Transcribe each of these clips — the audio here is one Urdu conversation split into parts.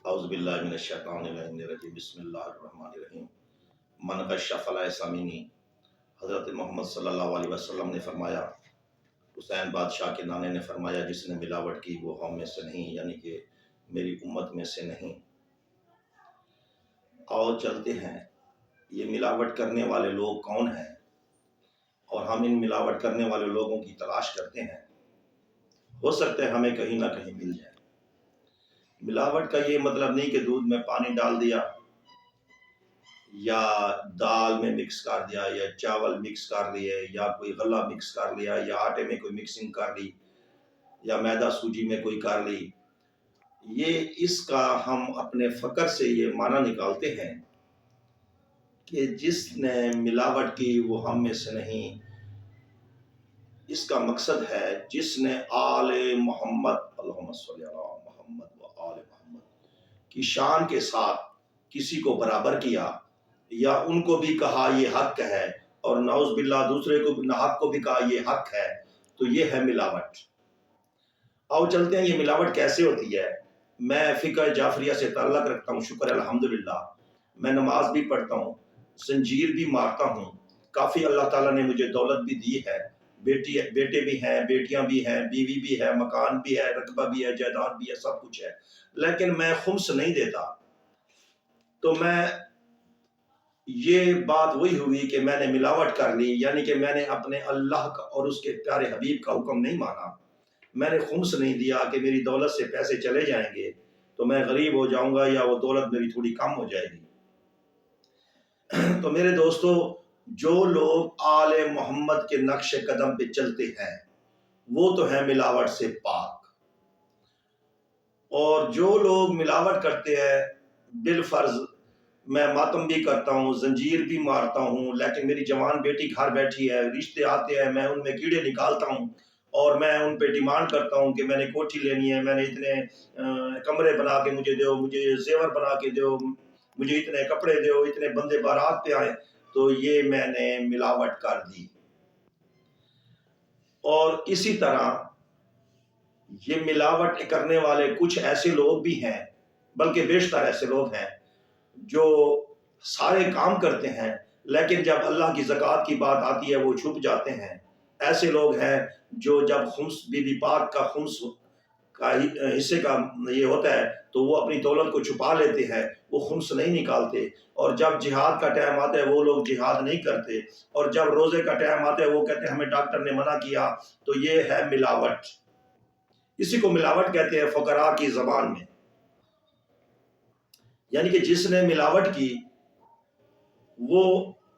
اعوذ باللہ من الشیطان الرجیم بسم اللہ الرحمن الرحیم من کشف سامینی۔ حضرت محمد صلی اللہ علیہ وسلم نے فرمایا، حسین بادشاہ کے نانے نے فرمایا، جس نے ملاوٹ کی وہ ہم میں سے نہیں، یعنی کہ میری امت میں سے نہیں۔ اور چلتے ہیں، یہ ملاوٹ کرنے والے لوگ کون ہیں اور ہم ان ملاوٹ کرنے والے لوگوں کی تلاش کرتے ہیں۔ ہو سکتا ہے ہمیں کہیں نہ کہیں مل جائے۔ ملاوٹ کا یہ مطلب نہیں کہ دودھ میں پانی ڈال دیا یا دال میں مکس کر دیا یا چاول مکس کر لیے یا کوئی غلہ مکس کر لیا یا آٹے میں کوئی مکسنگ کر لی یا میدا سوجی میں کوئی کر لی۔ یہ اس کا ہم اپنے فکر سے یہ معنی نکالتے ہیں کہ جس نے ملاوٹ کی وہ ہم میں سے نہیں۔ اس کا مقصد ہے جس نے آل محمد اللہم صلی علی محمد و آل محمد کی شان کے ساتھ کسی کو برابر کیا یا ان کو بھی کہا یہ حق ہے اور نعوذ باللہ دوسرے کو ناحق کو بھی کہا یہ حق ہے، تو یہ ہے ملاوٹ۔ آؤ چلتے ہیں، یہ ملاوٹ کیسے ہوتی ہے۔ میں فقہ جعفریہ سے تعلق رکھتا ہوں، شکر الحمدللہ۔ میں نماز بھی پڑھتا ہوں، زنجیر بھی مارتا ہوں، کافی اللہ تعالیٰ نے مجھے دولت بھی دی ہے، بیٹے بھی ہیں، بیٹیاں بھی ہیں، بیوی بھی ہے، مکان بھی ہے، رقبہ بھی ہے، جائیداد بھی ہے، سب کچھ ہے، لیکن میں خمس نہیں دیتا۔ تو میں یہ بات وہی ہوئی کہ میں نے ملاوٹ کر لی، یعنی کہ میں نے اپنے اللہ کا اور اس کے پیارے حبیب کا حکم نہیں مانا۔ میں نے خمس نہیں دیا کہ میری دولت سے پیسے چلے جائیں گے تو میں غریب ہو جاؤں گا یا وہ دولت میری تھوڑی کم ہو جائے گی۔ تو میرے دوستو، جو لوگ آل محمد کے نقش قدم پہ چلتے ہیں وہ تو ہیں ملاوٹ سے پاک، اور جو لوگ ملاوٹ کرتے ہیں بالفرض میں ماتم بھی کرتا ہوں، زنجیر بھی مارتا ہوں، لیکن میری جوان بیٹی گھر بیٹھی ہے، رشتے آتے ہیں، میں ان میں کیڑے نکالتا ہوں اور میں ان پہ ڈیمانڈ کرتا ہوں کہ میں نے کوٹھی لینی ہے، میں نے اتنے کمرے بنا کے مجھے دو، مجھے زیور بنا کے دو، مجھے اتنے کپڑے دو، اتنے بندے بارات پہ آئیں، تو یہ میں نے ملاوٹ کر دی۔ اور اسی طرح یہ ملاوٹ کرنے والے کچھ ایسے لوگ بھی ہیں، بلکہ بیشتر ایسے لوگ ہیں جو سارے کام کرتے ہیں لیکن جب اللہ کی زکوٰۃ کی بات آتی ہے وہ چھپ جاتے ہیں۔ ایسے لوگ ہیں جو جب خمس بی بی پاک کا خمس کا حصے کا یہ ہوتا ہے تو وہ اپنی دولت کو چھپا لیتے ہیں، وہ خمس نہیں نکالتے، اور جب جہاد کا ٹائم آتا ہے وہ لوگ جہاد نہیں کرتے، اور جب روزے کا ٹائم آتا ہے وہ کہتے ہیں ہمیں ڈاکٹر نے منع کیا، تو یہ ہے ملاوٹ۔ اسی کو ملاوٹ کہتے ہیں فقراء کی زبان میں، یعنی کہ جس نے ملاوٹ کی وہ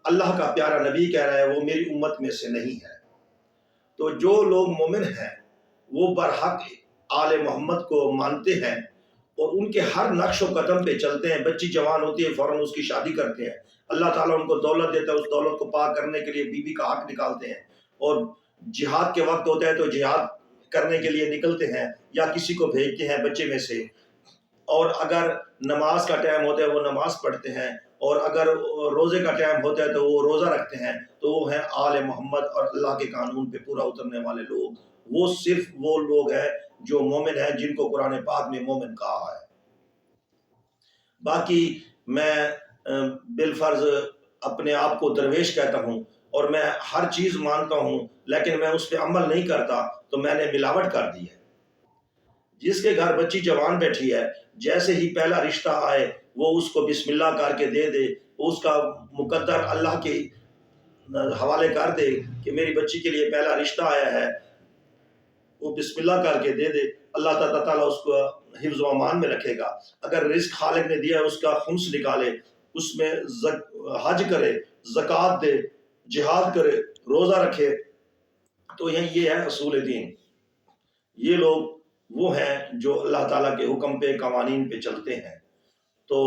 اللہ کا پیارا نبی کہہ رہا ہے وہ میری امت میں سے نہیں ہے۔ تو جو لوگ مومن ہیں وہ برحق آل محمد کو مانتے ہیں اور ان کے ہر نقش و قدم پہ چلتے ہیں۔ بچی جوان ہوتی ہے فوراً اس کی شادی کرتے ہیں، اللہ تعالیٰ ان کو دولت دیتا ہے، اس دولت کو پاک کرنے کے لیے بیوی کا حق نکالتے ہیں، اور جہاد کے وقت ہوتا ہے تو جہاد کرنے کے لیے نکلتے ہیں یا کسی کو بھیجتے ہیں بچے میں سے، اور اگر نماز کا ٹائم ہوتا ہے وہ نماز پڑھتے ہیں، اور اگر روزے کا ٹائم ہوتا ہے تو وہ روزہ رکھتے ہیں۔ تو وہ ہیں آل محمد اور اللہ کے قانون پہ پورا اترنے والے لوگ۔ وہ صرف وہ لوگ ہیں جو مومن ہیں، جن کو قرآن پاک میں مومن کہا ہے۔ باقی میں بالفرض اپنے آپ کو درویش کہتا ہوں اور میں ہر چیز مانتا ہوں لیکن میں اس پہ عمل نہیں کرتا، تو میں نے ملاوٹ کر دی ہے۔ جس کے گھر بچی جوان بیٹھی ہے، جیسے ہی پہلا رشتہ آئے وہ اس کو بسم اللہ کر کے دے دے، اس کا مقدر اللہ کے حوالے کر دے کہ میری بچی کے لیے پہلا رشتہ آیا ہے، وہ بسم اللہ کر کے دے دے، اللہ تعالیٰ اس کو حفظ و امان میں رکھے گا۔ اگر رزق خالق نے دیا ہے اس کا خمس نکالے، اس میں حج کرے، زکوٰۃ دے، جہاد کرے، روزہ رکھے، تو یہ ہے اصول دین۔ یہ لوگ وہ ہیں جو اللہ تعالیٰ کے حکم پہ قوانین پہ چلتے ہیں۔ تو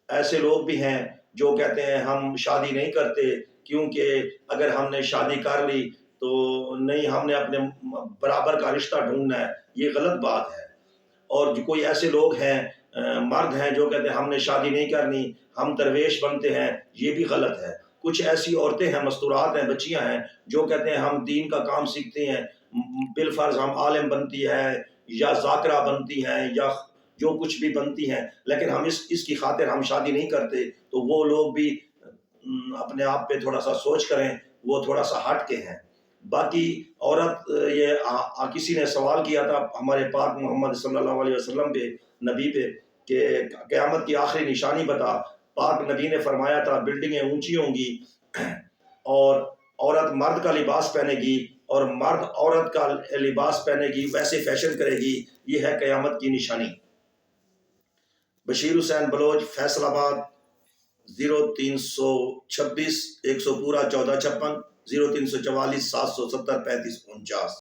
ایسے لوگ بھی ہیں جو کہتے ہیں ہم شادی نہیں کرتے کیونکہ اگر ہم نے شادی کر لی تو نہیں، ہم نے اپنے برابر کا رشتہ ڈھونڈنا ہے۔ یہ غلط بات ہے۔ اور جو کوئی ایسے لوگ ہیں مرد ہیں جو کہتے ہیں ہم نے شادی نہیں کرنی، ہم درویش بنتے ہیں، یہ بھی غلط ہے۔ کچھ ایسی عورتیں ہیں، مستورات ہیں، بچیاں ہیں جو کہتے ہیں ہم دین کا کام سیکھتے ہیں، بالفرض ہم عالم بنتی ہے یا ذاکرہ بنتی ہیں یا جو کچھ بھی بنتی ہیں، لیکن ہم اس کی خاطر ہم شادی نہیں کرتے، تو وہ لوگ بھی اپنے آپ پہ تھوڑا سا سوچ کریں، وہ تھوڑا سا ہٹ کے ہیں۔ باقی عورت، یہ کسی نے سوال کیا تھا ہمارے پاک محمد صلی اللہ علیہ وسلم پہ، نبی پہ، کہ قیامت کی آخری نشانی بتا۔ پاک نبی نے فرمایا تھا بلڈنگیں اونچی ہوں گی اور عورت مرد کا لباس پہنے گی اور مرد عورت کا لباس پہنے گی، ویسے فیشن کرے گی، یہ ہے قیامت کی نشانی۔ بشیر حسین بلوچ، فیصل آباد، 0326 100 1456 0344 770 3549۔